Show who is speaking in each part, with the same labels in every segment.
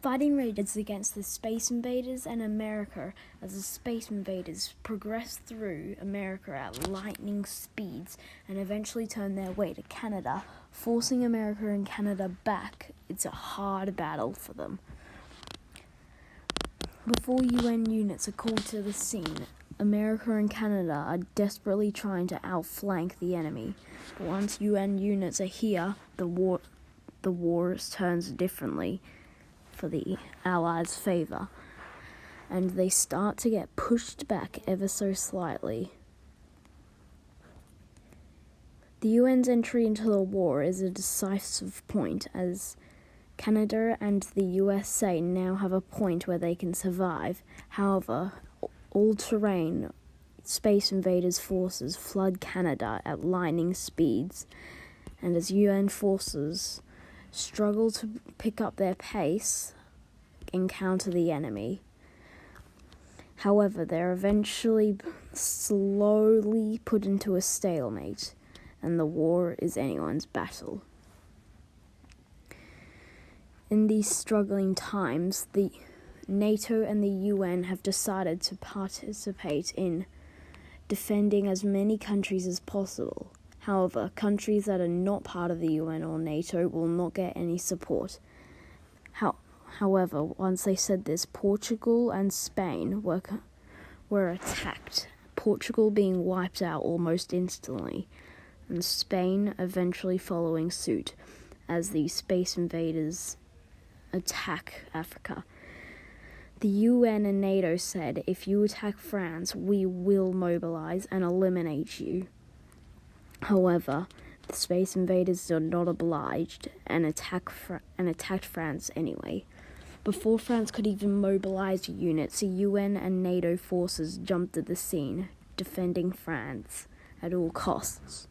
Speaker 1: fighting raiders against the Space Invaders and America as the Space Invaders progress through America at lightning speeds and eventually turn their way to Canada, forcing America and Canada back. It's a hard battle for them. Before UN units are called to the scene, America and Canada are desperately trying to outflank the enemy. But once UN units are here, the war turns differently for the Allies' favour, and they start to get pushed back ever so slightly. The UN's entry into the war is a decisive point, as Canada and the USA now have a point where they can survive. However, all-terrain Space Invaders forces flood Canada at lightning speeds, and as UN forces struggle to pick up their pace and counter the enemy. However, they're eventually slowly put into a stalemate, and the war is anyone's battle. In these struggling times, the NATO and the UN have decided to participate in defending as many countries as possible. However, countries that are not part of the UN or NATO will not get any support. However, once they said this, Portugal and Spain were attacked, Portugal being wiped out almost instantly, and Spain eventually following suit as the Space Invaders attack Africa. The UN and NATO said, if you attack France, we will mobilize and eliminate you. However, the Space Invaders are not obliged and attacked France anyway. Before France could even mobilize units, the UN and NATO forces jumped at the scene, defending France at all costs.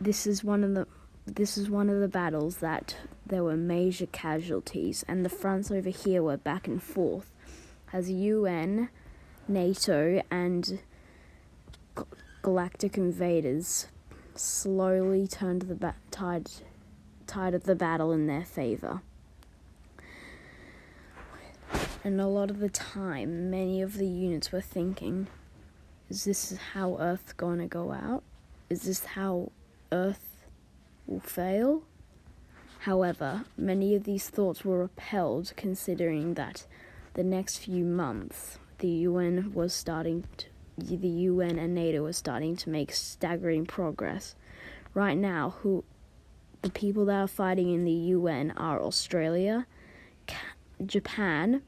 Speaker 1: This is one of the battles that there were major casualties, and the fronts over here were back and forth as UN, NATO, and Galactic Invaders slowly turned the tide of the battle in their favor. And a lot of the time, many of the units were thinking, is this how Earth's gonna go out? Is this how Earth will fail? However, many of these thoughts were repelled, considering that the next few months, the UN and NATO were starting to make staggering progress. Right now, the people that are fighting in the UN are Australia, Japan,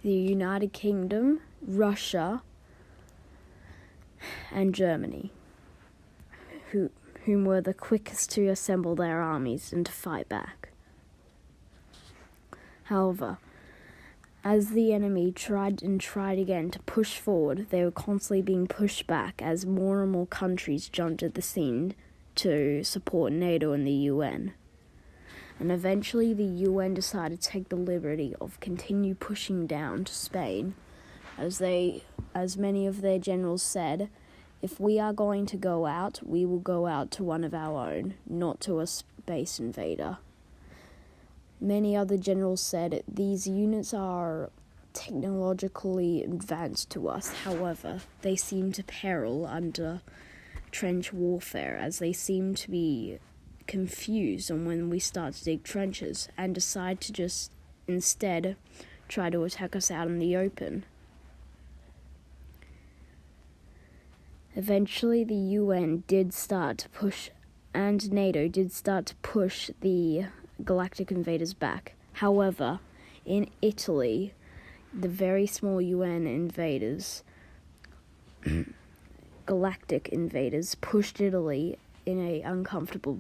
Speaker 1: the United Kingdom, Russia, and Germany, whom were the quickest to assemble their armies and to fight back. However, as the enemy tried again to push forward, they were constantly being pushed back as more and more countries jumped at the scene to support NATO and the UN. And eventually the UN decided to take the liberty of continue pushing down to Spain, as many of their generals said, if we are going to go out, we will go out to one of our own, not to a space invader. Many other generals said these units are technologically advanced to us. However, they seem to peril under trench warfare, as they seem to be confused on when we start to dig trenches and decide to just instead try to attack us out in the open. Eventually, the UN did start to push, and NATO did start to push the Galactic Invaders back. However, in Italy, the very small UN invaders, Galactic Invaders, pushed Italy in an uncomfortable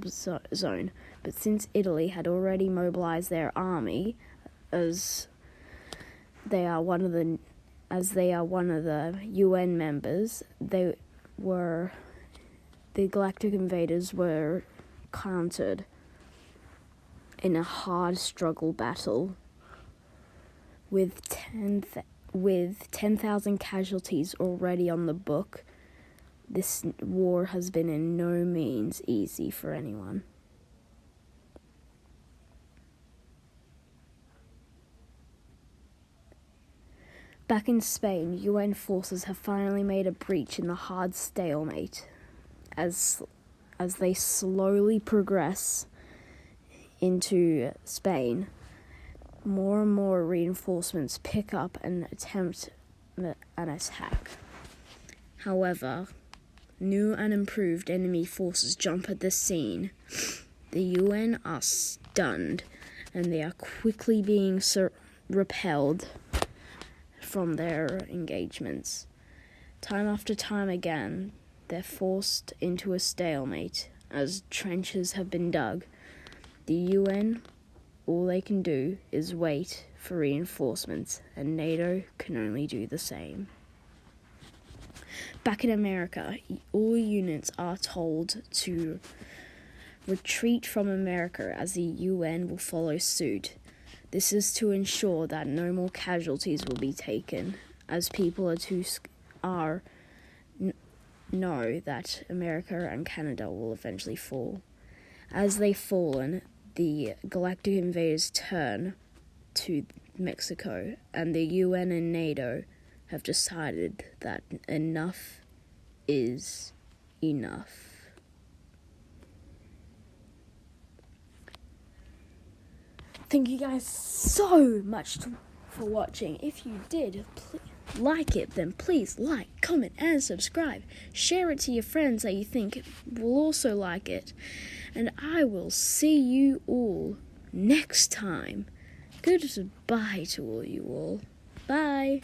Speaker 1: zone. But since Italy had already mobilized their army, as they are one of the UN members, the Galactic Invaders were countered in a hard struggle battle with 10,000 casualties already on the book. This war has been in no means easy for anyone. Back in Spain, UN forces have finally made a breach in the hard stalemate. As they slowly progress into Spain, more and more reinforcements pick up and attempt an attack. However, new and improved enemy forces jump at the scene. The UN are stunned, and they are quickly being repelled from their engagements. Time after time again, they're forced into a stalemate as trenches have been dug. The UN, all they can do is wait for reinforcements, and NATO can only do the same. Back in America, all units are told to retreat from America as the UN will follow suit. This is to ensure that no more casualties will be taken, as people know that America and Canada will eventually fall. As they've fallen, the Galactic invaders turn to Mexico, and the UN and NATO have decided that enough is enough. Thank you guys so much for watching. If you did like it, then please like, comment, and subscribe. Share it to your friends that you think will also like it. And I will see you all next time. Goodbye to all you all. Bye.